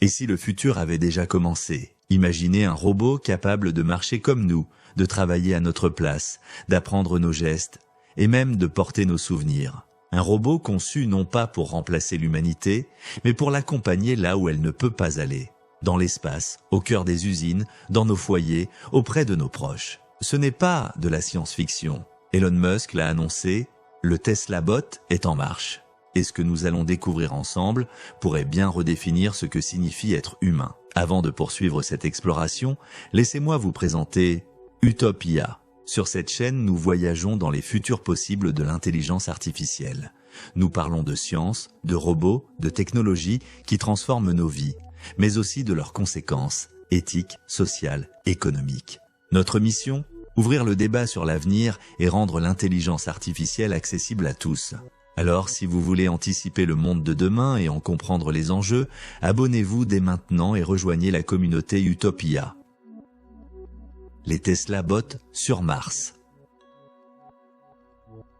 Et si le futur avait déjà commencé? Imaginez un robot capable de marcher comme nous, de travailler à notre place, d'apprendre nos gestes, et même de porter nos souvenirs. Un robot conçu non pas pour remplacer l'humanité, mais pour l'accompagner là où elle ne peut pas aller. Dans l'espace, au cœur des usines, dans nos foyers, auprès de nos proches. Ce n'est pas de la science-fiction. Elon Musk l'a annoncé, le Tesla Bot est en marche. Et ce que nous allons découvrir ensemble pourrait bien redéfinir ce que signifie être humain. Avant de poursuivre cette exploration, laissez-moi vous présenter Utopia. Sur cette chaîne, nous voyageons dans les futurs possibles de l'intelligence artificielle. Nous parlons de science, de robots, de technologies qui transforment nos vies, mais aussi de leurs conséquences éthiques, sociales, économiques. Notre mission ? Ouvrir le débat sur l'avenir et rendre l'intelligence artificielle accessible à tous. Alors, si vous voulez anticiper le monde de demain et en comprendre les enjeux, abonnez-vous dès maintenant et rejoignez la communauté Utopia. Les Tesla Bots sur Mars.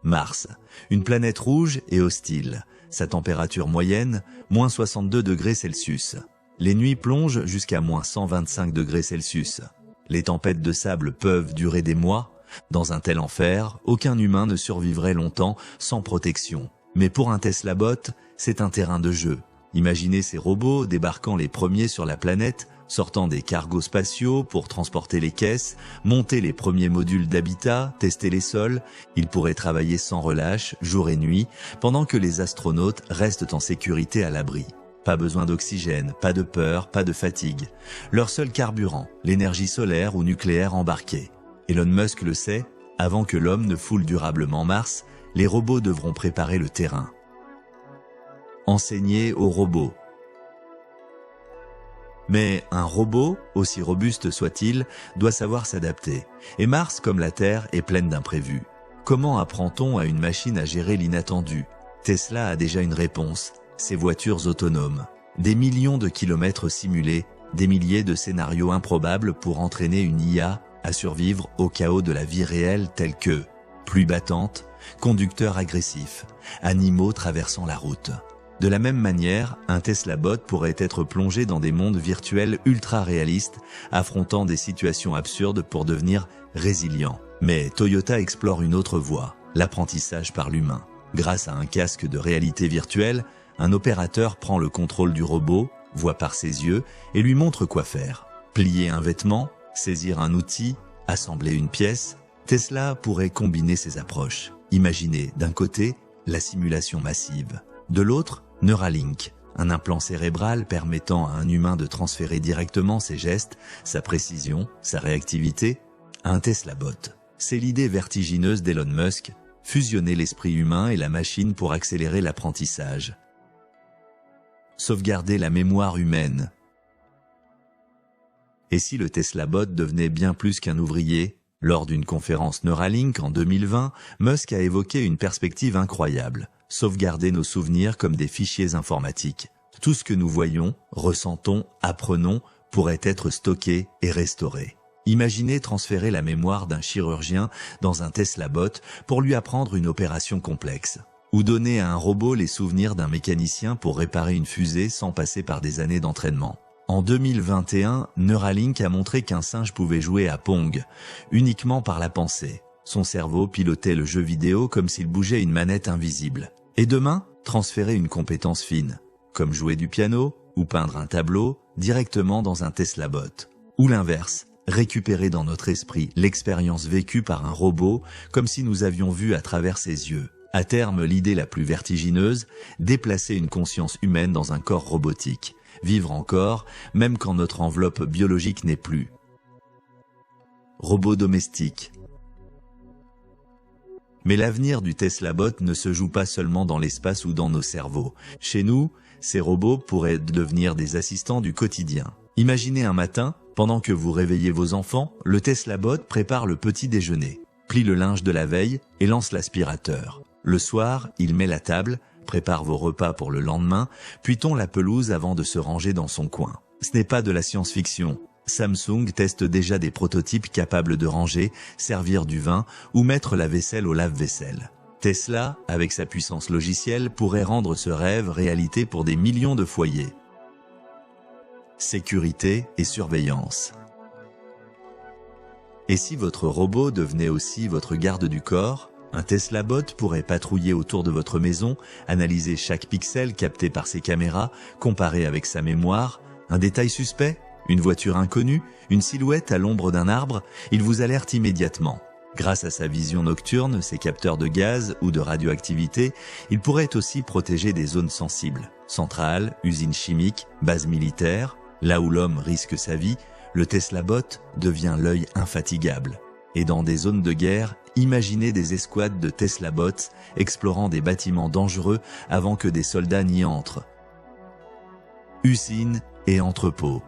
Mars, une planète rouge et hostile. Sa température moyenne, moins 62 degrés Celsius. Les nuits plongent jusqu'à moins 125 degrés Celsius. Les tempêtes de sable peuvent durer des mois. Dans un tel enfer, aucun humain ne survivrait longtemps sans protection. Mais pour un Tesla Bot, c'est un terrain de jeu. Imaginez ces robots débarquant les premiers sur la planète, sortant des cargos spatiaux pour transporter les caisses, monter les premiers modules d'habitat, tester les sols. Ils pourraient travailler sans relâche, jour et nuit, pendant que les astronautes restent en sécurité à l'abri. Pas besoin d'oxygène, pas de peur, pas de fatigue. Leur seul carburant, l'énergie solaire ou nucléaire embarquée. Elon Musk le sait, avant que l'homme ne foule durablement Mars, les robots devront préparer le terrain. Enseigner aux robots. Mais un robot, aussi robuste soit-il, doit savoir s'adapter. Et Mars, comme la Terre, est pleine d'imprévus. Comment apprend-on à une machine à gérer l'inattendu? Tesla a déjà une réponse, ses voitures autonomes. Des millions de kilomètres simulés, des milliers de scénarios improbables pour entraîner une IA à survivre au chaos de la vie réelle tels que pluie battante, conducteurs agressifs, animaux traversant la route. De la même manière, un Tesla Bot pourrait être plongé dans des mondes virtuels ultra réalistes, affrontant des situations absurdes pour devenir résilient. Mais Toyota explore une autre voie, l'apprentissage par l'humain. Grâce à un casque de réalité virtuelle, un opérateur prend le contrôle du robot, voit par ses yeux et lui montre quoi faire. Plier un vêtement, saisir un outil, assembler une pièce, Tesla pourrait combiner ces approches. Imaginez d'un côté la simulation massive, de l'autre Neuralink, un implant cérébral permettant à un humain de transférer directement ses gestes, sa précision, sa réactivité, à un Tesla Bot. C'est l'idée vertigineuse d'Elon Musk, fusionner l'esprit humain et la machine pour accélérer l'apprentissage. Sauvegarder la mémoire humaine. Et si le Tesla Bot devenait bien plus qu'un ouvrier? Lors d'une conférence Neuralink en 2020, Musk a évoqué une perspective incroyable. Sauvegarder nos souvenirs comme des fichiers informatiques. Tout ce que nous voyons, ressentons, apprenons pourrait être stocké et restauré. Imaginez transférer la mémoire d'un chirurgien dans un Tesla Bot pour lui apprendre une opération complexe. Ou donner à un robot les souvenirs d'un mécanicien pour réparer une fusée sans passer par des années d'entraînement. En 2021, Neuralink a montré qu'un singe pouvait jouer à Pong, uniquement par la pensée. Son cerveau pilotait le jeu vidéo comme s'il bougeait une manette invisible. Et demain, transférer une compétence fine, comme jouer du piano ou peindre un tableau directement dans un Tesla Bot. Ou l'inverse, récupérer dans notre esprit l'expérience vécue par un robot comme si nous avions vu à travers ses yeux. À terme, l'idée la plus vertigineuse, déplacer une conscience humaine dans un corps robotique. Vivre encore, même quand notre enveloppe biologique n'est plus. Robot domestique. Mais l'avenir du Tesla Bot ne se joue pas seulement dans l'espace ou dans nos cerveaux. Chez nous, ces robots pourraient devenir des assistants du quotidien. Imaginez un matin, pendant que vous réveillez vos enfants, le Tesla Bot prépare le petit déjeuner, plie le linge de la veille et lance l'aspirateur. Le soir, il met la table, prépare vos repas pour le lendemain, puis tond la pelouse avant de se ranger dans son coin. Ce n'est pas de la science-fiction. Samsung teste déjà des prototypes capables de ranger, servir du vin ou mettre la vaisselle au lave-vaisselle. Tesla, avec sa puissance logicielle, pourrait rendre ce rêve réalité pour des millions de foyers. sécurité et surveillance. Et si votre robot devenait aussi votre garde du corps? Un Tesla Bot pourrait patrouiller autour de votre maison, analyser chaque pixel capté par ses caméras, comparer avec sa mémoire, un détail suspect, une voiture inconnue, une silhouette à l'ombre d'un arbre, il vous alerte immédiatement. Grâce à sa vision nocturne, ses capteurs de gaz ou de radioactivité, il pourrait aussi protéger des zones sensibles. Centrales, usines chimiques, bases militaires, là où l'homme risque sa vie, le Tesla Bot devient l'œil infatigable. Et dans des zones de guerre, imaginez des escouades de Tesla Bots explorant des bâtiments dangereux avant que des soldats n'y entrent. Usines et entrepôts.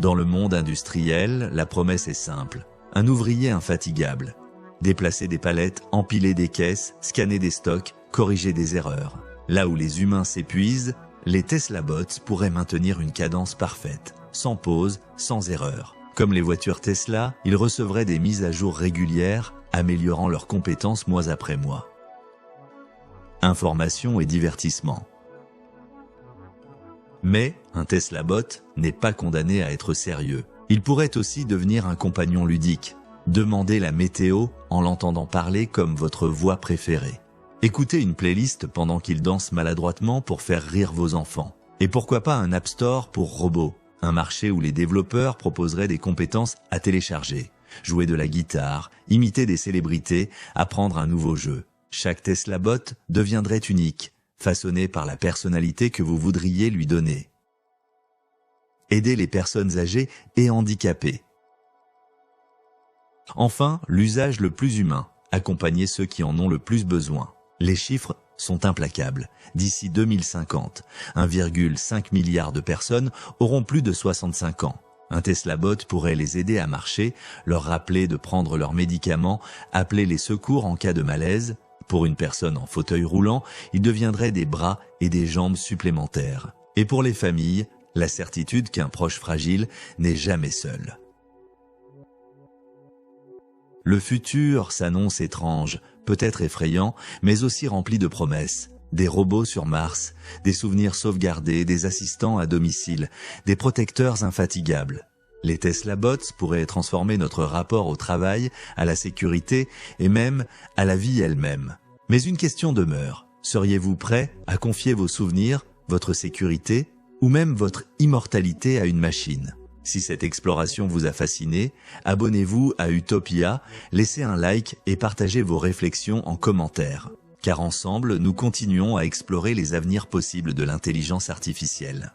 Dans le monde industriel, la promesse est simple. Un ouvrier infatigable. Déplacer des palettes, empiler des caisses, scanner des stocks, corriger des erreurs. Là où les humains s'épuisent, les Tesla Bots pourraient maintenir une cadence parfaite, sans pause, sans erreur. Comme les voitures Tesla, ils recevraient des mises à jour régulières, améliorant leurs compétences mois après mois. Information et divertissement. Mais un Tesla Bot n'est pas condamné à être sérieux. Il pourrait aussi devenir un compagnon ludique. Demandez la météo en l'entendant parler comme votre voix préférée. Écoutez une playlist pendant qu'il danse maladroitement pour faire rire vos enfants. Et pourquoi pas un App Store pour robots, un marché où les développeurs proposeraient des compétences à télécharger. Jouer de la guitare, imiter des célébrités, apprendre un nouveau jeu. Chaque Tesla Bot deviendrait unique, façonné par la personnalité que vous voudriez lui donner. Aider les personnes âgées et handicapées. Enfin, l'usage le plus humain, accompagner ceux qui en ont le plus besoin. Les chiffres sont implacables. D'ici 2050, 1,5 milliard de personnes auront plus de 65 ans. Un Tesla Bot pourrait les aider à marcher, leur rappeler de prendre leurs médicaments, appeler les secours en cas de malaise. Pour une personne en fauteuil roulant, il deviendrait des bras et des jambes supplémentaires. Et pour les familles, la certitude qu'un proche fragile n'est jamais seul. Le futur s'annonce étrange, peut-être effrayant, mais aussi rempli de promesses. Des robots sur Mars, des souvenirs sauvegardés, des assistants à domicile, des protecteurs infatigables. Les Tesla Bots pourraient transformer notre rapport au travail, à la sécurité et même à la vie elle-même. Mais une question demeure. Seriez-vous prêt à confier vos souvenirs, votre sécurité ou même votre immortalité à une machine? Si cette exploration vous a fasciné, abonnez-vous à Utopia, laissez un like et partagez vos réflexions en commentaire. Car ensemble, nous continuons à explorer les avenirs possibles de l'intelligence artificielle.